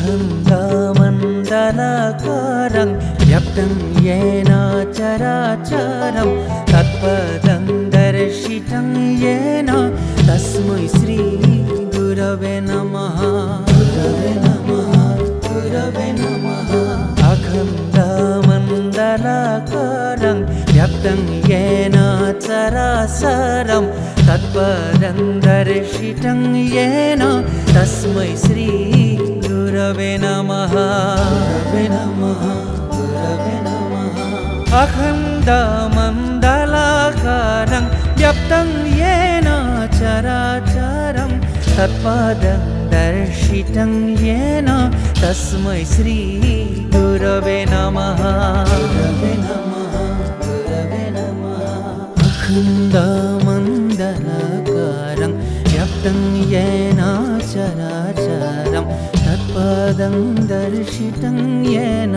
अखण्डमण्डलाकारं व्याप्तं येन चराचरं तत्पदं दर्शितं येन तस्मै श्री गुरवे नमः। गुरवे नमः, गुरवे नमः। अखण्डमण्डलाकारं व्याप्तं येन चराचरं तत्पदं दर्शितं येन तस्मै श्री गुरवे नमः। गुरवे नमः, गुरवे नमः। अखण्डमण्डलाकारं व्याप्तं येन चराचरं तत्पदं दर्शितं येन तस्मै श्री गुरवे नमः। गुरवे नमः, गुरवे नमः। अखण्डमण्डलाकारं व्याप्तं येन चराचरं तत्पदं दर्शितं येन